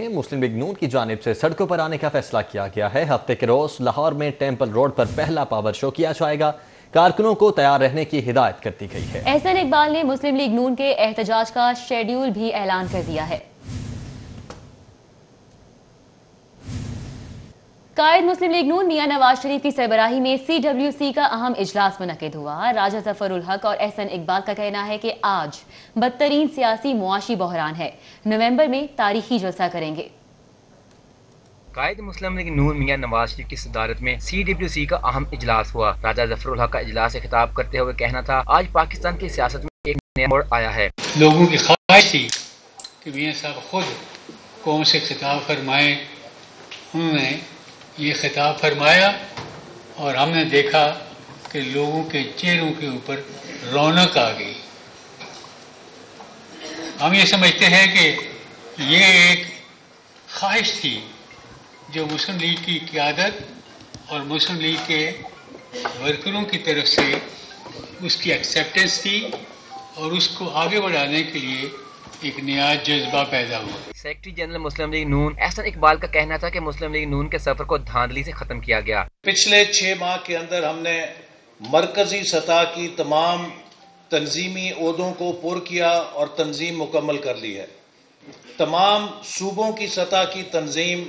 مسلم league نون کی جانب سے سڑکوں پر آنے کا فیصلہ کیا گیا ہے۔ ہفتے کے روز لاہور میں ٹیمپل روڈ پر پہلا پاور شو کیا جائے گا۔ کارکنوں کو تیار رہنے کی ہدایت کر دی گئی ہے۔ احسن اقبال نے مسلم لیگ نون کے احتجاج کا شیڈیول بھی اعلان کر دیا ہے۔ قائد مسلم لیگ نون میاں نواز شریف کی سربراہی میں CWC کا اہم اجلاس منعقد ہوا۔ راجہ ظفر الحق اور احسن اقبال کا کہنا ہے کہ آج بدترین سیاسی معاشی بحران ہے، نومبر میں تاریخی جلسہ کریں گے۔ قائد مسلم لیگ نون میاں نواز شریف کی صدارت میں CWC کا اہم اجلاس ہوا۔ راجہ ظفر الحق کا اجلاس سے خطاب کرتے ہوئے کہنا تھا، آج پاکستان کی سیاست میں ایک نیا موڑ آیا ہے۔ لوگوں کی خواہش تھی کہ میاں صاحب خود قوم سے خطاب فرمائیں، انہوں نے یہ خطاب فرمایا اور ہم نے دیکھا کہ لوگوں کے چہروں کے اوپر رونق آ گئی۔ ہم یہ سمجھتے ہیں کہ یہ ایک خواہش تھی جو مسلم لیگ کی قیادت اور مسلم لیگ کے ورکروں کی طرف سے اس کی ایکسیپٹنس تھی اور اس کو آگے بڑھانے کے لیے ایک نیا جذبہ پیدا ہوا۔ سیکرٹری جنرل مسلم لیگ نون احسن اقبال کا کہنا تھا کہ مسلم لیگ نون کے سفر کو دھاندلی سے ختم کیا گیا۔ پچھلے 6 ماہ کے اندر ہم نے مرکزی سطح کی تمام تنظیمی عہدوں کو پر کیا اور تنظیم مکمل کر لی ہے۔ تمام صوبوں کی سطح کی تنظیم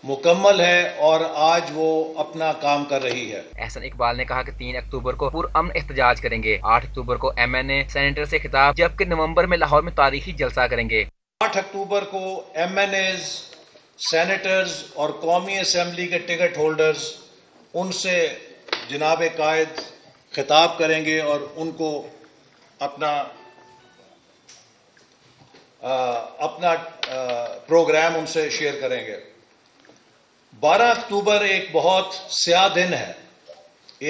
مکمل ہے اور آج وہ اپنا کام کر رہی ہے۔ احسن اقبال نے کہا کہ 3 اکتوبر کو پرامن احتجاج کریں گے، 8 اکتوبر کو MNA سینیٹر سے خطاب، جبکہ نومبر میں لاہور میں تاریخی جلسہ کریں گے۔ 8 اکتوبر کو MNAs، سینیٹرز اور قومی اسمبلی کے ٹکٹ ہولڈرز ان سے جناب قائد خطاب کریں گے اور ان کو اپنا پروگرام ان سے شیئر کریں گے۔ 12 اکتوبر ایک بہت سیاہ دن ہے،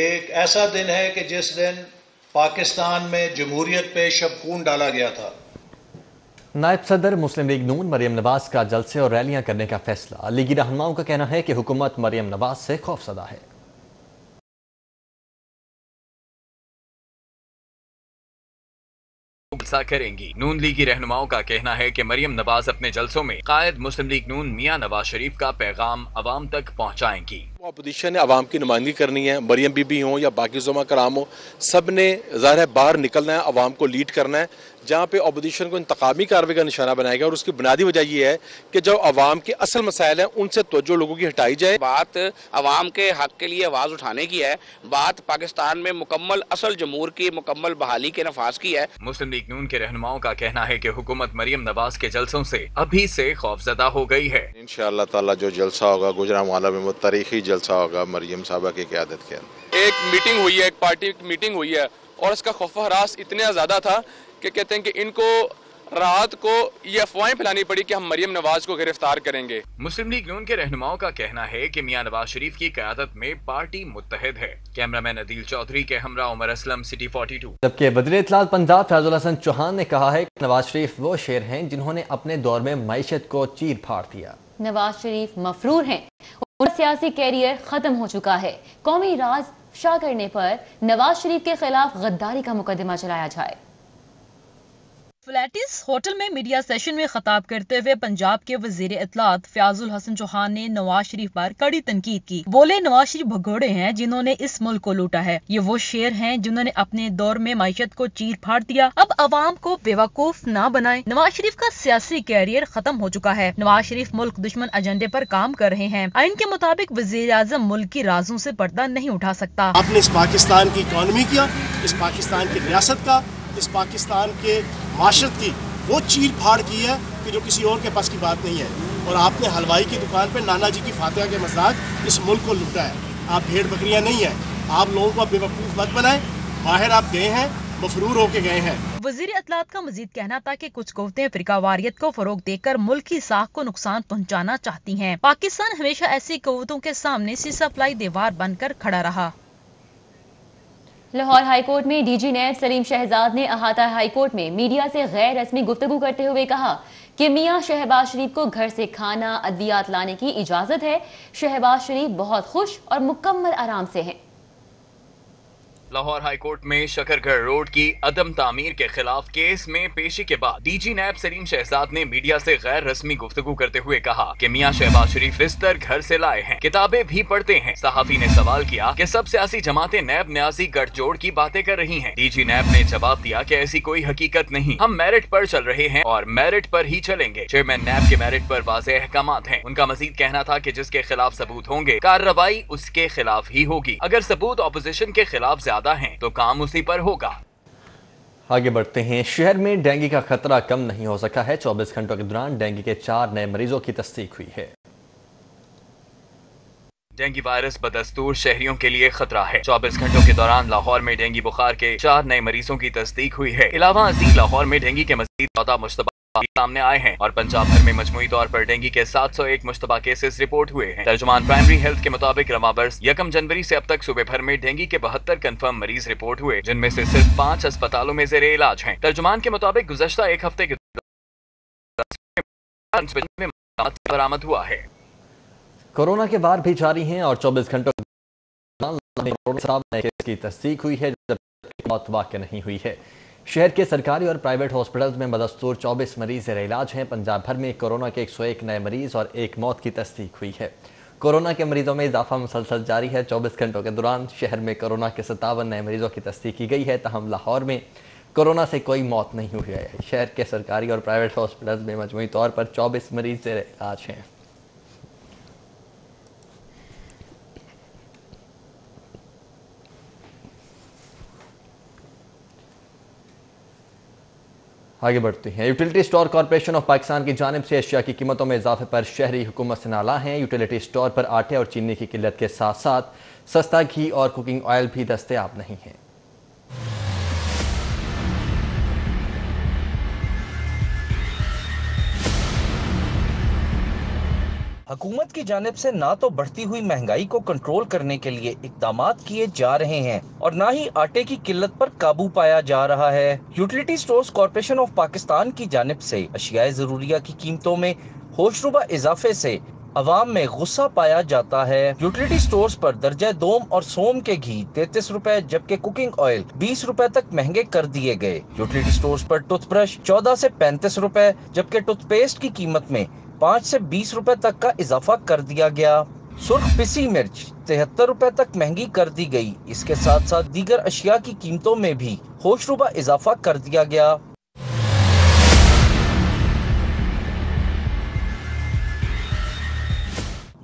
ایک ایسا دن ہے کہ جس دن پاکستان میں جمہوریت پہ شبخون ڈالا گیا تھا۔ نائب صدر مسلم لیگ نون مریم نواز کا جلسے اور ریلیاں کرنے کا فیصلہ۔ لیگی رہنماؤں کا کہنا ہے کہ حکومت مریم نواز سے خوفزدہ ہے۔ جلسہ کریں گی۔ نون لیگی رہنماؤں کا کہنا ہے کہ مریم نواز اپنے جلسوں میں قائد مسلم لیگ نون میاں نواز شریف کا پیغام عوام تک پہنچائیں گی۔ اپوزیشن نے عوام کی نمائندگی کرنی ہے، مریم بی بی ہوں یا باقی زما کرام ہوں، سب نے ظاہر ہے باہر نکلنا ہے، عوام کو لیڈ کرنا ہے۔ جہاں پہ اپوزیشن کو انتقامی کارروائی کا نشانہ بنایا گیا اور اس کی بنیادی وجہ یہ ہے کہ جو عوام کے اصل مسائل ہیں ان سے توجہ لوگوں کی ہٹائی جائے۔ بات عوام کے حق کے لیے آواز اٹھانے کی ہے، بات پاکستان میں مکمل اصل جمہور کی مکمل بحالی کے نفاذ کی ہے۔ مسلم لیگ نون کے رہنماؤں کا کہنا ہے کہ حکومت مریم نواز کے جلسوں سے ابھی سے خوفزدہ ہو گئی ہے۔ انشاءاللہ تعالی جو جلسہ ہوگا گجرانوالہ میں وہ تاریخی جلسہ ہوگا مریم صاحبہ کی قیادت کے اندر۔ ایک میٹنگ ہوئی ہے، ایک پارٹی کی میٹنگ ہوئی ہے اور اس کا خوف و ہراس اتنا زیادہ تھا کہ کہتے ہیں کہ ان کو رات کو یہ افواہیں پھیلانی پڑی کہ ہم مریم نواز کو گرفتار کریں گے۔ مسلم لیگ نون کے رہنماؤں کا کہنا ہے کہ میاں نواز شریف کی قیادت میں پارٹی متحد ہے۔ کیمرامین عدیل چودھری کے ہمراہ عمر اسلم، سٹی 42۔ جبکہ وزیر اطلاعات پنجاب فیض الحسن چوہان نے کہا ہے کہ نواز شریف وہ شیر ہیں جنہوں نے اپنے دور میں معیشت کو چیر پھاڑ دیا۔ نواز شریف مفرور ہیں، ان کا سیاسی کیریئر ختم ہو چکا ہے۔ قومی راز افشا کرنے پر نواز شریف کے خلاف غداری کا مقدمہ چلایا جائے۔ فلیٹس ہوٹل میں میڈیا سیشن میں خطاب کرتے ہوئے پنجاب کے وزیر اطلاعات فیاض الحسن چوہان نے نواز شریف پر کڑی تنقید کی۔ بولے نواز شریف بھگوڑے ہیں جنہوں نے اس ملک کو لوٹا ہے، یہ وہ شیر ہیں جنہوں نے اپنے دور میں معیشت کو چیر پھاڑ دیا، اب عوام کو بیوقوف نہ بنائیں۔ نواز شریف کا سیاسی کیریئر ختم ہو چکا ہے۔ نواز شریف ملک دشمن ایجنڈے پر کام کر رہے ہیں۔ آئین کے مطابق وزیر اعظم ملک کی رازوں سے پردہ نہیں اٹھا سکتا۔ آپ نے اس پاکستان کی اکانومی کیا، اس پاکستان کی ریاست کا، اس پاکستان کے معاشرت کی وہ چیر پھاڑ کی ہے کہ جو کسی اور کے پاس کی بات نہیں ہے، اور آپ نے حلوائی کی دکان پہ نانا جی کی فاتحہ کے مزاج اس ملک کو لوٹا ہے۔ آپ بھیڑ بکریاں نہیں ہیں، آپ لوگوں کو بے وقوف مت بنائیں، باہر آپ گئے ہیں، مفرور ہو کے گئے ہیں۔ وزیر اطلاعات کا مزید کہنا تھا کہ کچھ قوتیں فرقہ واریت کو فروغ دے کر ملک کی ساکھ کو نقصان پہنچانا چاہتی ہیں۔ پاکستان ہمیشہ ایسی قوتوں کے سامنے سی سپلائی دیوار بن کر کھڑا رہا۔ لاہور ہائی کورٹ میں ڈی جی نیب سلیم شہزاد نے احاطہ ہائی کورٹ میں میڈیا سے غیر رسمی گفتگو کرتے ہوئے کہا کہ میاں شہباز شریف کو گھر سے کھانا ادویات لانے کی اجازت ہے۔ شہباز شریف بہت خوش اور مکمل آرام سے ہیں۔ लाहौर हाई कोर्ट में शकरगढ़ रोड की अदम तामीर के खिलाफ केस में पेशी के बाद डीजी नैब सलीम शहजाद ने मीडिया से गैर रस्मी गुफ्तगू करते हुए कहा कि मियां शहबाज शरीफ बिस्तर घर से लाए हैं, किताबें भी पढ़ते हैं। सहाफी ने सवाल किया कि सब सियासी जमातें नैब न्याजी गठजोड़ की बातें कर रही हैं। डीजी नैब ने जवाब दिया कि ऐसी कोई हकीकत नहीं, हम मेरिट पर चल रहे हैं और मेरिट पर ही चलेंगे। चेयरमैन नैब के मेरिट पर वाज़ेह अहकामात हैं। उनका मजीद कहना था कि जिसके खिलाफ सबूत होंगे कार्रवाई उसके खिलाफ ही होगी। अगर सबूत ऑपोजिशन के खिलाफ ज्यादा हैं तो काम उसी पर होगा। आगे बढ़ते हैं। शहर में डेंगू का खतरा कम नहीं हो सका है। 24 घंटों के दौरान डेंगू के 4 नए मरीजों की तस्दीक हुई है। डेंगू वायरस बदस्तूर शहरियों के लिए खतरा है। 24 घंटों के दौरान लाहौर में डेंगू बुखार के 4 नए मरीजों की तस्दीक हुई है। इलावा अजीज लाहौर में डेंगू के मजीद 14 मुश्तबा सामने आए हैं और पंजाब भर में मजमूई तौर पर डेंगू के 701 मुश्तबा केसेस रिपोर्ट हुए हैं। तर्जुमान प्राइमरी हेल्थ के मुताबिक रमाबर्स 1 जनवरी से अब तक सूबे भर में डेंगू के 72 कंफर्म मरीज रिपोर्ट हुए, जिनमें से सिर्फ 5 अस्पतालों में ज़ेरे इलाज हैं। तर्जुमान के मुताबिक गुज़श्ता एक हफ्ते के बरामद हुआ है। कोरोना के वार भी जारी हैं और 24 घंटों की तस्दीक हुई है, जबकि मौत वाक़ नहीं हुई है। शहर के सरकारी और प्राइवेट हॉस्पिटल्स में बदस्तूर 24 मरीज ज़ेरे इलाज हैं। पंजाब भर में कोरोना के 101 नए मरीज और 1 मौत की तस्दीक हुई है। कोरोना के मरीजों में इजाफा मुसलसल जारी है। 24 घंटों के दौरान शहर में कोरोना के 57 नए मरीजों की तस्दीक की गई है। तहम लाहौर में कोरोना से कोई मौत नहीं हुई है। शहर के सरकारी और प्राइवेट हॉस्पिटल्स में मजमूई तौर पर 24 मरीज ज़ेरे इलाज हैं। आगे बढ़ते हैं। Utility store corporation of Pakistan की जानिब से अशिया की कीमतों में इजाफे पर शहरी हुकूमत से नाला हैं। यूटिलिटी स्टोर पर आटे और चीनी की किल्लत के साथ साथ सस्ता घी और कुकिंग ऑयल भी दस्तयाब नहीं है। हुकूमत की जानिब से ना तो बढ़ती हुई महंगाई को कंट्रोल करने के लिए इक़दामात किए जा रहे हैं और ना ही आटे की किल्लत पर काबू पाया जा रहा है। Utility stores corporation of Pakistan की जानिब से अशियाए ज़रूरिया की कीमतों में होशरुबा इजाफे से अवाम में गुस्सा पाया जाता है। यूटिलिटी स्टोर्स पर दर्जा दोम और सोम के घी 33 रुपए जबकि कुकिंग ऑयल 20 रुपए तक महंगे कर दिए गए। यूटिलिटी स्टोर्स पर टूथब्रश 14 से 35 रुपए जबकि टूथपेस्ट की कीमत में 5 से 20 रुपए तक का इजाफा कर दिया गया। सुर्ख पिसी मिर्च 73 रुपए तक महंगी कर दी गई। इसके साथ साथ दीगर अशिया की कीमतों में भी होशरुबा इजाफा कर दिया गया।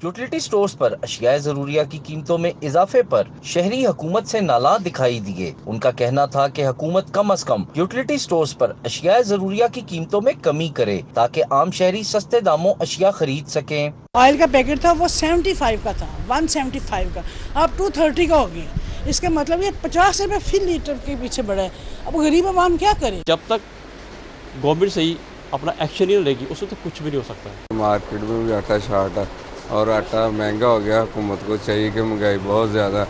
यूटिलिटी स्टोर्स पर अशियाए ज़रूरिया की कीमतों में इजाफे पर शहरी हुकूमत से नाला दिखाई दिए। उनका कहना था कि हुकूमत कम अज कम यूटिलिटी स्टोर्स पर अशियाए ज़रूरिया की कीमतों में कमी करे ताकि आम शहरी सस्ते दामों अशिया खरीद सकें। ऑयल का पैकेट था वो 75 का था, 175 का, अब 230 का हो गया। इसका मतलब ये 50 रुपए फी लीटर के पीछे बढ़ा है। अब गरीब आवाम क्या करे? जब तक गवर्नमेंट सही अपना एक्शन नहीं लेगी उससे तो कुछ भी नहीं हो सकता। मार्केट में भी आटा शार्ट है और आटा महंगा हो गया। हुकूमत को चाहिए कि महंगाई बहुत ज़्यादा,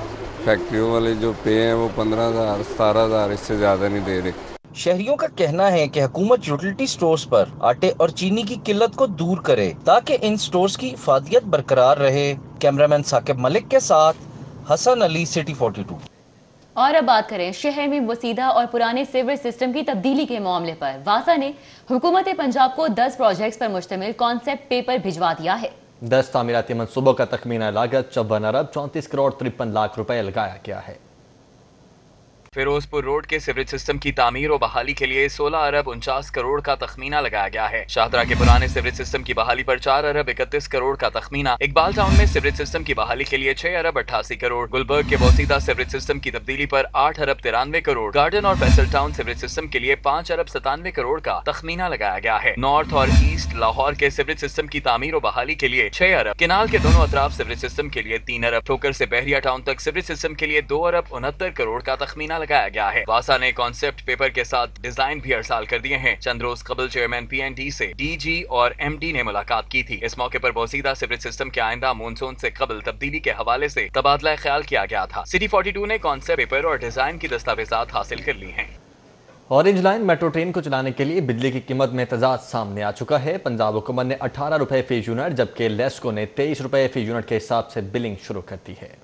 फैक्ट्रियों वाले जो पे हैं वो 15,000 17,000 इससे ज़्यादा नहीं दे रहे। शहरियों का कहना है कि हुकूमत यूटिलिटी स्टोर्स पर आटे और चीनी की किल्लत को दूर करे ताकि इन स्टोर्स की इफादियत बरकरार रहे। कैमरामैन साकिब मलिक के साथ हसन अली, सिटी 42। और अब बात करें शहर में वसीदा और पुराने सीवरेज सिस्टम की तब्दीली के मामले पर। वासा ने हुकूमत पंजाब को 10 प्रोजेक्ट्स पर मुश्तमिल कॉन्सेप्ट पेपर भिजवा दिया है। 10 तामीराती मनसूबों का तखमीना लागत 54 अरब 34 करोड़ 53 लाख रुपए लगाया गया है। फिरोजपुर रोड के सीवरेज सिस्टम की तामीर और बहाली के लिए 16 अरब 49 करोड़ का तखमीना लगाया गया है। शाहदरा के पुराने सीवरेज सिस्टम की बहाली पर 4 अरब 31 करोड़ का तखमीना, इकबाल टाउन में सीवरेज सिस्टम की बहाली के लिए 6 अरब 88 करोड़, गुलबर्ग के बोसीदा सीवरेज सिस्टम की तब्दीली पर 8 अरब 93 करोड़, गार्डन और फैसल टाउन सीवरेज सिस्टम के लिए 5 अरब 97 करोड़ का तखमीना लगाया गया है। नॉर्थ और ईस्ट लाहौर के सीवरेज सिस्टम की तामीर और बहाली के लिए 6 अरब, किनाल के दोनों अतराफ सीवरेज सिस्टम के लिए 3 अरब, ठोकर से बहरिया टाउन तक सीवरेज सिस्टम के लिए 2 अरब 69 करोड़ का तखमीना लगाया गया है। वासा ने कॉन्सेप्ट पेपर के साथ डिजाइन भी अरसाल कर दिए हैं। चंद रोज कबल चेयरमैन PND से DG और MD ने मुलाकात की थी। इस मौके पर बोसीदा सीवरेज सिस्टम के आइंदा मानसून से कबल तब्दीली के हवाले से तबादला ख्याल किया गया था। सिटी 42 ने कॉन्सेप्ट पेपर और डिजाइन की दस्तावेजात हासिल कर ली हैं। ऑरेंज लाइन मेट्रो ट्रेन को चलाने के लिए बिजली की कीमत में तजाद सामने आ चुका है। पंजाब हुकूमत ने 18 रुपए फी यूनिट जबकि लेस्को ने 23 रुपए फी यूनिट के हिसाब से बिलिंग शुरू कर दी है।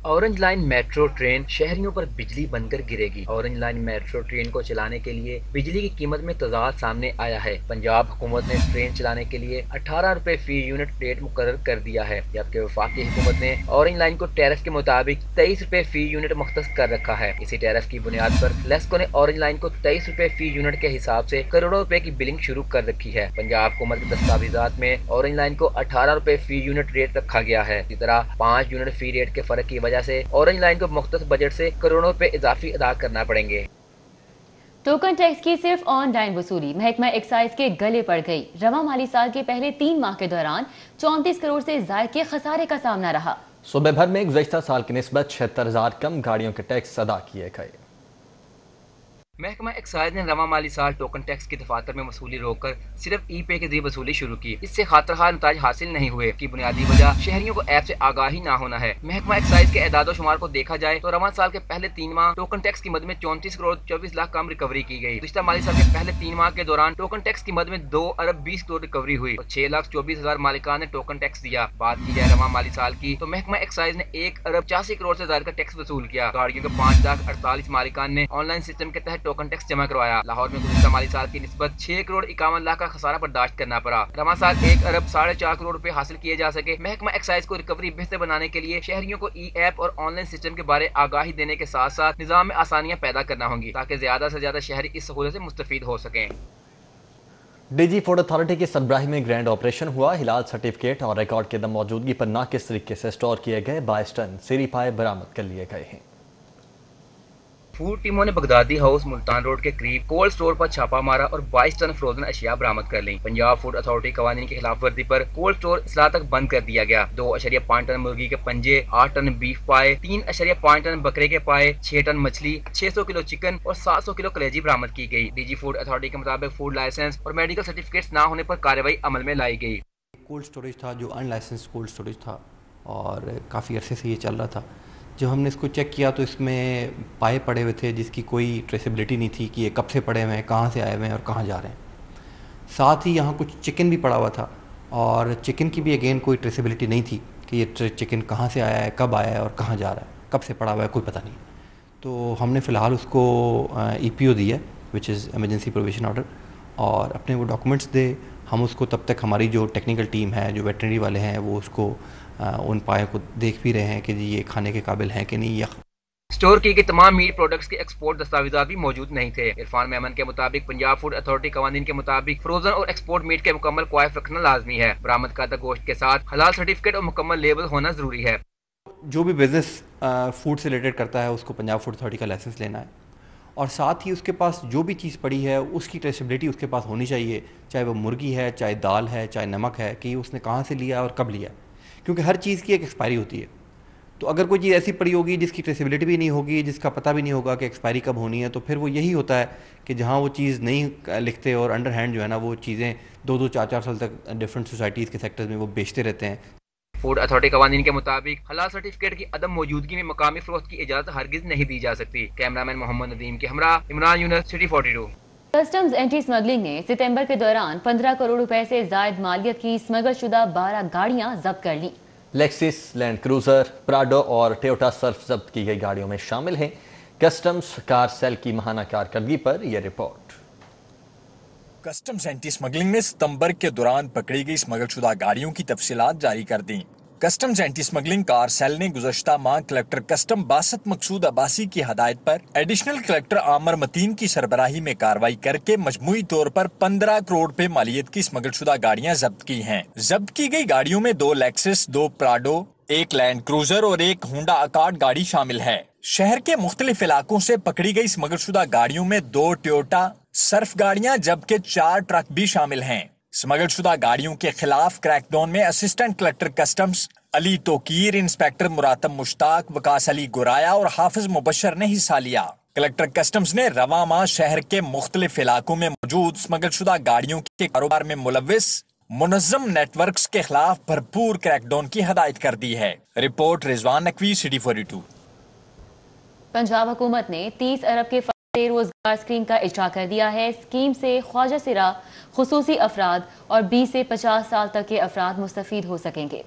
ऑरेंज लाइन मेट्रो ट्रेन शहरियों पर बिजली बनकर गिरेगी। ऑरेंज लाइन मेट्रो ट्रेन को चलाने के लिए बिजली की कीमत में तजाद सामने आया है। पंजाब हुकूमत ने ट्रेन चलाने के लिए 18 रुपए फी यूनिट रेट मुकर्रर कर दिया है, जबकि वफाकी हुकूमत ने ऑरेंज लाइन को टैरिफ के मुताबिक 23 रुपए फी यूनिट मुख्तस कर रखा है। इसी टैरिफ की बुनियाद पर लेस्को ने ऑरेंज लाइन को 23 रुपए फी यूनिट के हिसाब से करोड़ों रुपए की बिलिंग शुरू कर रखी है। पंजाब हुकूमत के दस्तावेजात में ऑरेंज लाइन को 18 रुपए फी यूनिट रेट रखा गया है। इसी तरह 5 यूनिट फी रेट के फर्क की वजह से ऑरेंज लाइन को मुख्तस बजट से करोड़ों रुपए इजाफी अदा करना पड़ेंगे। टोकन टैक्स की सिर्फ ऑनलाइन वसूली महकमा एक्साइज के गले पड़ गई। रवा माली साल के पहले 3 माह के दौरान 34 करोड़ से ज्यादा के खसारे का सामना रहा। सूबे भर में गुज़श्ता साल की निस्बत 76,000 कम गाड़ियों के टैक्स अदा किए गए। महकमा एक्साइज ने रवा माली साल टोकन टैक्स की दफातर में वसूली रोककर सिर्फ ई पे के जरिए वसूली शुरू की। इससे खातरखा नताज हासिल नहीं हुए की बुनियादी वजह शहरियों को ऐप से आगाही न होना है। महकमा एक्साइज के एदाद शुमार को देखा जाए तो रवा साल के पहले 3 माह टोकन टैक्स की मद में 34 करोड़ 24 लाख कम रिकवरी की गई। गुज़श्ता माली साल के पहले 3 माह के दौरान टोकन टैक्स की मद में 2 अरब 20 करोड़ रिकवरी हुई और 6,24,000 मालिकान ने टोकन टैक्स दिया। बात की जाए रवा माली साल की तो महकमा एक्साइज ने 1 अरब 85 करोड़ से ज्यादा का टैक्स वसूल किया। गाड़ियों के 5,48,000 मालिकान ने ऑनलाइन सिस्टम के तहत टोकन टैक्स जमा करवाया। लाहौर में गुज़श्ता माली साल की निस्बत 6 करोड़ 51 लाख का खसारा बर्दाश्त करना पड़ा। रवा साल 1 अरब 4.5 करोड़ रुपए हासिल किए जा सके। महकमा एक्साइज को रिकवरी बेहतर बनाने के लिए शहरियों को ई ऐप और ऑनलाइन सिस्टम के बारे आगाही देने के साथ साथ निजाम में आसानियां पैदा करना होंगी ताकि ज्यादा से ज्यादा शहरी इस सहूलत से मुस्तफीद हो सकें। डीजी फूड अथॉरिटी की सरबराही में ग्रैंड ऑपरेशन हुआ। हिलाल सर्टिफिकेट और रिकॉर्ड के दम मौजूदगी पर नाकिस तरीके से स्टोर किए गए 22 टन सीरी पाए बरामद कर लिए गए हैं। फूड टीमों ने बगदादी हाउस मुल्तान रोड के करीब कोल्ड स्टोर पर छापा मारा और 22 टन फ्रोजन अशिया बरामद कर ली। पंजाब फूड अथॉरिटी कवानीन की खिलाफ वर्जी पर कोल्ड स्टोर इसला तक बंद कर दिया गया। 2.5 टन मुर्गी के पंजे, 8 टन बीफ पाए, 3.5 टन बकरे के पाए, 6 टन मछली, 600 किलो चिकन और 700 किलो कलेजी बरामद की गई। डीजी फूड अथॉरिटी के मुताबिक फूड लाइसेंस और मेडिकल सर्टिफिकेट्स न होने पर कार्रवाई अमल में लाई गई। कोल्ड स्टोरेज था जो अनलाइसेंस कोल्ड स्टोरेज था और काफ़ी अरसे से ये चल रहा था। जब हमने इसको चेक किया तो इसमें पाए पड़े हुए थे जिसकी कोई ट्रेसेबिलिटी नहीं थी कि ये कब से पड़े हुए हैं, कहाँ से आए हुए हैं और कहाँ जा रहे हैं। साथ ही यहाँ कुछ चिकन भी पड़ा हुआ था और चिकन की भी अगेन कोई ट्रेसेबिलिटी नहीं थी कि ये चिकन कहाँ से आया है, कब आया है और कहाँ जा रहा है, कब से पड़ा हुआ है, कोई पता नहीं। तो हमने फ़िलहाल उसको EPO दिया, which is emergency provision order, और अपने वो डॉक्यूमेंट्स दे। हम उसको तब तक हमारी जो टेक्निकल टीम है, जो वेटरनरी वाले हैं, वो उसको उन पाए को देख भी रहे हैं कि जी ये खाने के काबिल हैं कि नहीं। या स्टोर की गई तमाम मीट प्रोडक्ट्स के एक्सपोर्ट दस्तावेजात भी मौजूद नहीं थे। इरफान मेमन के मुताबिक पंजाब फूड अथॉरिटी कवानीन के मुताबिक फ्रोजन और एक्सपोर्ट मीट के मुकम्मल क्वाइफ रखना लाजमी है। बरामद करदा गोश्त के साथ हलाल सर्टिफिकेट और मुकम्मल लेबल होना जरूरी है। जो भी बिजनेस फूड से रिलेटेड करता है उसको पंजाब फूड अथॉरिटी का लाइसेंस लेना है और साथ ही उसके पास जो भी चीज़ पड़ी है उसकी ट्रेसेबिलिटी उसके पास होनी चाहिए, चाहे वो मुर्गी है, चाहे दाल है, चाहे नमक है, कि उसने कहाँ से लिया और कब लिया, क्योंकि हर चीज़ की एक एक्सपायरी होती है। तो अगर कोई चीज़ ऐसी पड़ी होगी जिसकी ट्रेसेबिलिटी भी नहीं होगी, जिसका पता भी नहीं होगा कि एक्सपायरी कब होनी है, तो फिर वो यही होता है कि जहाँ वो चीज़ नहीं लिखते और अंडर हैंड जो है ना वो चीज़ें 2-2, 4-4 साल तक डिफरेंट सोसाइटीज़ के सेक्टर्स में वो बेचते रहते हैं। फूड अथॉरिटी कवानीन के मुताबिक हलाल सर्टिफिकेट की अदम मौजूदगी में मकामी फरोख्त की इजाजत हरगिज नहीं दी जा सकती। कैमरामैन मोहम्मद नदीम के हमरा Imran Yunus, city 42। Customs anti smuggling ने सितंबर के दौरान 15 करोड़ रुपए से जायद मालियत की स्मगल शुदा 12 गाड़ियां जब्त कर ली। लेक्सिस, लैंड क्रूजर, प्राडो और टोयोटा सर्फ जब्त की गई गाड़ियों में शामिल हैं। कस्टम्स कार सेल की माहाना कारकर्दगी पर यह रिपोर्ट। कस्टम्स एंटी स्मगलिंग ने सितंबर के दौरान पकड़ी गई स्मगलशुदा गाड़ियों की तफसीलात जारी कर दी। Customs anti smuggling car cell ने गुज़श्ता माह कलेक्टर कस्टम बासत मकसूद अब्बासी की हदायत पर एडिशनल कलेक्टर आमर मतीन की सरबराही में कार्रवाई करके मजमूई तौर पर 15 करोड़ रुपए मालियत की स्मगलशुदा गाड़ियां जब्त की हैं। जब्त की गई गाड़ियों में 2 लेक्सिस, 2 प्राडो, 1 लैंड क्रूजर और 1 होंडा अकॉर्ड गाड़ी शामिल है। शहर के मुख्तलिफ इलाकों से पकड़ी गई स्मगलशुदा गाड़ियों में 2 टोयोटा सर्फ गाड़ियां जबकि 4 ट्रक भी शामिल हैं। स्मगलशुदा गाड़ियों के खिलाफ क्रैकडाउन में assistant collector customs Ali Tauqeer, inspector Muratab Mushtaq, Waqas Ali Guraya और हाफिज मुबशर ने हिस्सा लिया। कलेक्टर कस्टम्स ने रवा माह शहर के मुख्तलिफ इलाकों में मौजूद स्मगलशुदा गाड़ियों के कारोबार में मुलव्विस मुनज़्ज़म नेटवर्क्स के खिलाफ भरपूर क्रैकडाउन की हदायत कर दी है। Report Rizwan Naqvi, city 42। पंजाब हुकूमत ने 30 अरब के रोजगार स्कीम का इजरा कर दिया है। स्कीम से ख्वाजा सिरा, खुसूसी अफराद और 20 से 50 साल तक के अफराद मुस्तफीद हो सकेंगे।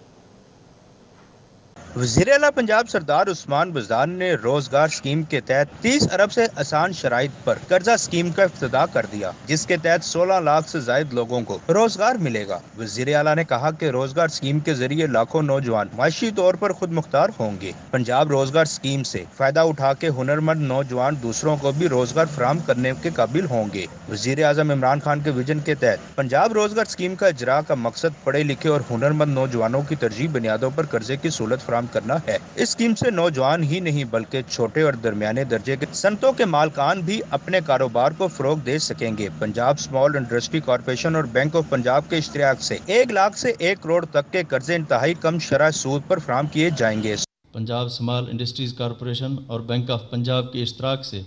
وزیر اعلیٰ پنجاب سردار عثمان بزدار نے روزگار اسکیم کے تحت 30 ارب سے آسان شرائط پر قرضہ اسکیم کا افتتاح کر دیا، جس کے تحت 16 لاکھ سے زائد لوگوں کو روزگار ملے گا۔ وزیر اعلیٰ نے کہا کہ روزگار اسکیم کے ذریعے لاکھوں نوجوان معاشی طور پر خود مختار ہوں گے۔ پنجاب روزگار اسکیم سے فائدہ اٹھا کے ہنرمند نوجوان دوسروں کو بھی روزگار فراہم کرنے کے قابل ہوں گے۔ وزیر اعظم عمران خان کے ویژن کے تحت پنجاب روزگار اسکیم کا اجرا کا مقصد پڑھے لکھے اور ہنرمند نوجوانوں کی ترجیحی بنیادوں پر قرضے کی سہولت فراہم کرنا ہے۔ اس اسکیم سے نوجوان ہی نہیں بلکہ چھوٹے اور درمیانے درجے کے صنعتوں کے مالکان بھی اپنے کاروبار کو فروغ دے سکیں گے۔ پنجاب اسمال انڈسٹری کارپوریشن اور بینک آف پنجاب کے اشتراک سے 1 لاکھ سے 1 کروڑ تک کے قرضے انتہائی کم شرح سود پر فراہم کیے جائیں گے۔ پنجاب اسمال انڈسٹریز کارپوریشن اور بینک آف پنجاب کے اشتراک سے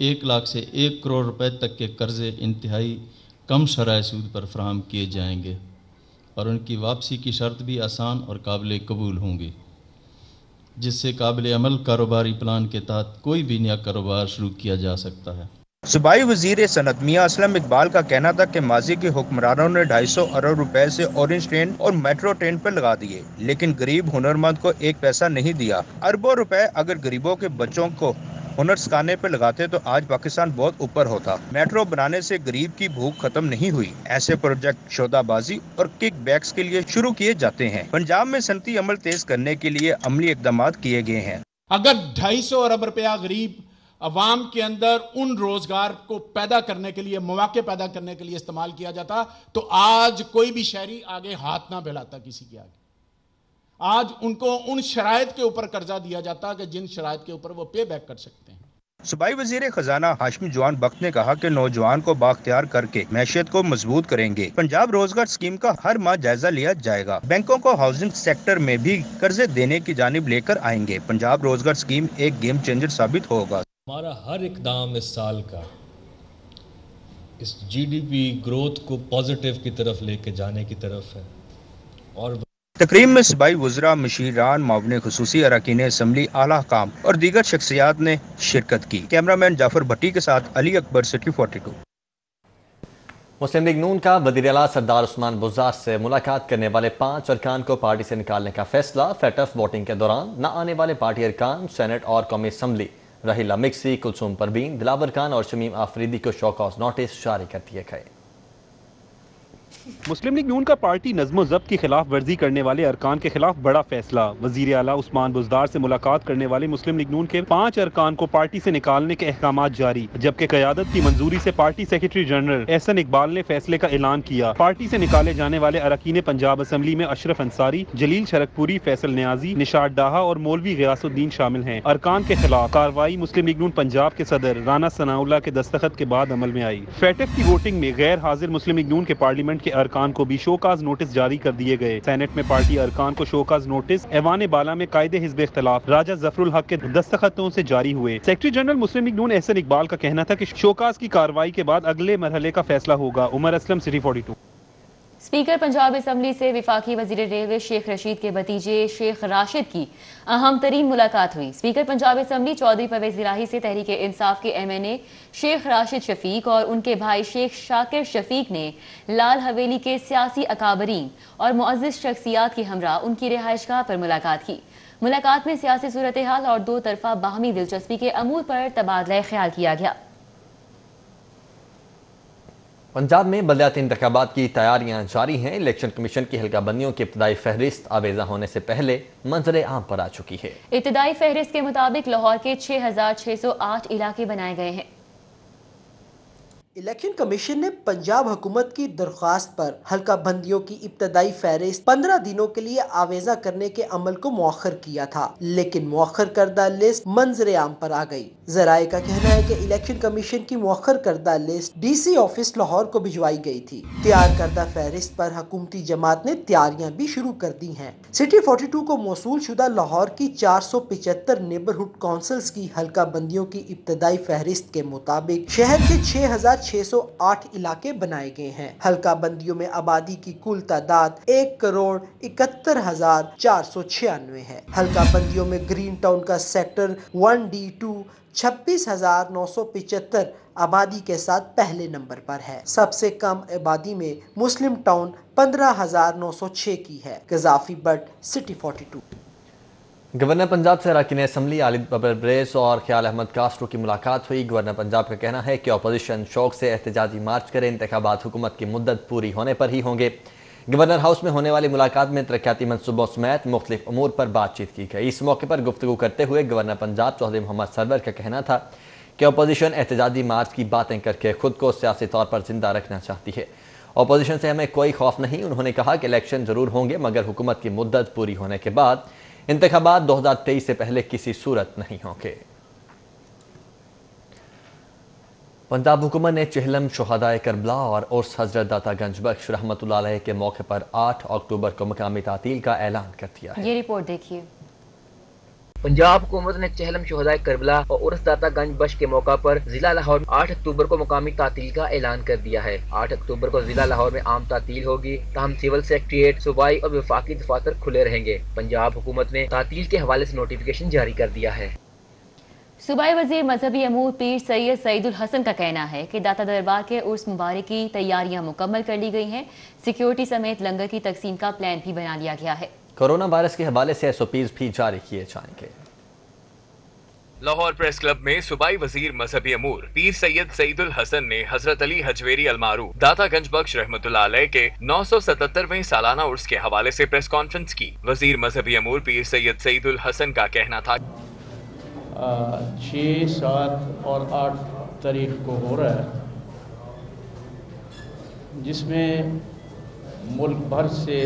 1 لاکھ سے 1 کروڑ روپے تک کے قرضے انتہائی کم شرح سود پر فراہم کیے جائیں گے اور ان کی واپسی کی شرط بھی آسان اور قابل قبول ہوں گی، جس سے قابل عمل کاروباری پلان کے تحت کوئی بھی نیا کاروبار شروع کیا جا سکتا ہے۔ صوبائی وزیر صنعت میاں اسلم اقبال کا کہنا تھا کہ ماضی کے حکمرانوں نے 250 ارب روپے سے اورنج ٹرین اور میٹرو ٹرین پر لگا دیے، لیکن غریب ہنرمند کو 1 پیسہ نہیں دیا۔ اربوں روپے اگر غریبوں کے بچوں کو ہنر سکھانے پہ لگاتے تو آج پاکستان بہت اوپر ہوتا۔ میٹرو بنانے سے غریب کی بھوک ختم نہیں ہوئی۔ ایسے پروجیکٹ شودہ بازی اور کک بیکس کے لیے شروع کیے جاتے ہیں۔ پنجاب میں صنعتی عمل تیز کرنے کے لیے عملی اقدامات کیے گئے ہیں۔ اگر 250 ارب روپیہ غریب عوام کے اندر ان روزگار کو پیدا کرنے کے لیے، مواقع پیدا کرنے کے لیے استعمال کیا جاتا تو آج کوئی بھی شہری آگے ہاتھ نہ پھیلاتا کسی کے آگے۔ آج ان کو ان شرائط کے اوپر قرضہ دیا جاتا کہ جن شرائط کے اوپر وہ پے بیک کر سکتے ہیں۔ صوبائی وزیر خزانہ ہاشمی جوان بخت نے کہا کہ نوجوان کو بااختیار کر کے معیشت کو مضبوط کریں گے۔ پنجاب روزگار اسکیم کا ہر ماہ جائزہ لیا جائے گا۔ بینکوں کو ہاؤسنگ سیکٹر میں بھی قرضے دینے کی جانب لے کر آئیں گے۔ پنجاب روزگار اسکیم ایک گیم چینجر ثابت ہوگا۔ ہمارا ہر اقدام اس سال کا اس جی ڈی پی گروتھ کو پازیٹیو کی طرف لے کے جانے کی طرف ہے۔ اور تقریب میں صوبائی وزراء، مشیران، معاون خصوصی اراکین اسمبلی، اعلیٰ حکام اور دیگر شخصیات نے شرکت کی۔ کیمرامین جعفر بھٹی کے ساتھ علی اکبر، سٹی 42۔ مسلم لیگ نون کا وزیر اعلیٰ سردار عثمان بزدار سے ملاقات کرنے والے 5 ارکان کو پارٹی سے نکالنے کا فیصلہ۔ فیٹ آف ووٹنگ کے دوران نہ آنے والے پارٹی ارکان سینٹ اور قومی اسمبلی رحیلہ مکسی، کلثوم پروین، دلاور خان اور شمیم آفریدی کو شو کاز نوٹس جاری کر دیے گئے۔ مسلم لیگ نون کا پارٹی نظم و ضبط کی خلاف ورزی کرنے والے ارکان کے خلاف بڑا فیصلہ۔ وزیر اعلیٰ عثمان بزدار سے ملاقات کرنے والے مسلم لیگ نون کے 5 ارکان کو پارٹی سے نکالنے کے احکامات جاری، جبکہ قیادت کی منظوری سے party secretary general Ahsan Iqbal نے فیصلے کا اعلان کیا۔ پارٹی سے نکالے جانے والے اراکین پنجاب اسمبلی میں اشرف انصاری، جلیل شرکپوری، فیصل نیازی، نشاط ڈاہا اور مولوی غیاث الدین شامل ہیں۔ ارکان کے خلاف کارروائی مسلم لیگ نون پنجاب کے صدر رانا ثناء اللہ کے دستخط کے بعد عمل میں آئی۔ فیٹف کی ووٹنگ میں غیر حاضر مسلم لیگ نون کے پارلیمنٹ کے ارکان کو بھی شوکاز نوٹس جاری کر دیے گئے۔ سینٹ میں پارٹی ارکان کو شوکاز نوٹس ایوان بالا میں قائد حزب اختلاف راجہ ظفر الحق کے دستخطوں سے جاری ہوئے۔ سیکرٹری جنرل مسلم لیگ نون احسن اقبال کا کہنا تھا کہ شوکاز کی کارروائی کے بعد اگلے مرحلے کا فیصلہ ہوگا۔ Umar Aslam, City 42۔ Speaker Punjab assembly سے وفاقی وزیر ریلوے شیخ رشید کے بھتیجے شیخ راشد کی اہم ترین ملاقات ہوئی۔ اسپیکر پنجاب اسمبلی چودھری پرویز الہی سے تحریک انصاف کے ایم این اے شیخ راشد شفیق اور ان کے بھائی شیخ شاکر شفیق نے لال حویلی کے سیاسی اکابرین اور معزز شخصیات کے ہمراہ ان کی رہائش گاہ پر ملاقات کی۔ ملاقات میں سیاسی صورتحال اور دو طرفہ باہمی دلچسپی کے امور پر تبادلہ خیال کیا گیا۔ پنجاب میں بلدیاتی انتخابات کی تیاریاں جاری ہیں۔ الیکشن کمیشن کی حلقہ بندیوں کی ابتدائی فہرست آویزہ ہونے سے پہلے منظر عام پر آ چکی ہے۔ ابتدائی فہرست کے مطابق لاہور کے 6608 علاقے بنائے گئے ہیں۔ الیکشن کمیشن نے پنجاب حکومت کی درخواست پر حلقہ بندیوں کی ابتدائی فہرست 15 دنوں کے لیے آویزہ کرنے کے عمل کو مؤخر کیا تھا، لیکن مؤخر کردہ لسٹ منظر عام پر آ گئی۔ ذرائع کا کہنا ہے کہ الیکشن کمیشن کی مؤخر کردہ list D C office Lahore کو بھجوائی گئی تھی۔ تیار کردہ فہرست پر حکومتی جماعت نے تیاریاں بھی شروع کر دی ہیں۔ سٹی 42 کو موصول شدہ لاہور کی 475 نیبرہڈ کونسلز کی حلقہ بندیوں کی ابتدائی فہرست کے مطابق شہر کے 6608 علاقے بنائے گئے ہیں۔ حلقہ بندیوں میں آبادی کی کل تعداد 1,71,496 ہے۔ حلقہ بندیوں میں گرین ٹاؤن کا سیکٹر 1D2 26,975 آبادی کے ساتھ پہلے نمبر پر ہے۔ سب سے کم آبادی میں مسلم ٹاؤن 15,906 کی ہے۔ Gaddafi but, city 42۔ Governor Punjab से अरकान असम्बली आलिद बब्रेस और ख्याल अहमद कास्ट्रो की मुलाकात हुई। गवर्नर पंजाब का कहना है कि अपोजिशन शौक से एहतजाजी मार्च करे, इंतखाबात हुकूमत की मुद्दत पूरी होने पर ही होंगे। गवर्नर हाउस में होने वाली मुलाकात में तरक्याती मनसूबों समेत मुख्तलिफ अमूर पर बातचीत की गई। इस मौके पर गुफ्तगू करते हुए गवर्नर पंजाब चौधरी मोहम्मद सरवर का कहना था कि अपोजिशन एहतजाजी मार्च की बातें करके खुद को सियासी तौर पर जिंदा रखना चाहती है। अपोजिशन से हमें कोई खौफ नहीं। उन्होंने कहा कि इलेक्शन जरूर होंगे मगर हुकूमत की मुद्दत पूरी होने के बाद इंतखाबात 2023 से पहले किसी सूरत नहीं होंगे। पंजाब हुकूमत ने चिहलम शुहदाए करबला और उर्स हजरत दाता गंज बख्श रहमतुल्लाह अलैह के मौके पर 8 अक्टूबर को मकामी तातील का ऐलान कर दिया है। ये रिपोर्ट देखिए। पंजाब हुकूमत ने चहलम शुहदाए करबला और उर्स दाता गंज बख्श के मौका पर जिला लाहौर में 8 अक्टूबर को मकामी तातील का ऐलान कर दिया है। 8 अक्टूबर को जिला लाहौर में आम तातील होगी, ताहम सिविल सेक्रेटेरिएट, सूबाई और वफाकी दफातर खुले रहेंगे। पंजाब हुकूमत ने तातील के हवाले से नोटिफिकेशन जारी कर दिया है। सूबाई वजीर मजहबी अमूर पीर सैयद सईदुल हसन का कहना है कि दाता दरबार के उर्स मुबारक की तैयारियां मुकम्मल कर ली गई हैं। सिक्योरिटी समेत लंगर की तकसीम का प्लान भी बना लिया गया है। कोरोना वायरस के हवाले से SOPs भी जारी किए जाएंगे। लाहौर प्रेस क्लब में सूबाई वजीर मजहबी अमूर पीर सैयद सईदुल हसन ने हजरत अली हजवेरी अलमारू दाता गंज बख्श रहमतुल्लाह अलैह के 977वें सालाना उर्स के हवाले से प्रेस कॉन्फ्रेंस की। वजीर मजहबी अमूर पीर सैयद सईदुल हसन का कहना था 6, 7 और 8 तारीख को हो रहा है, जिसमें मुल्क भर से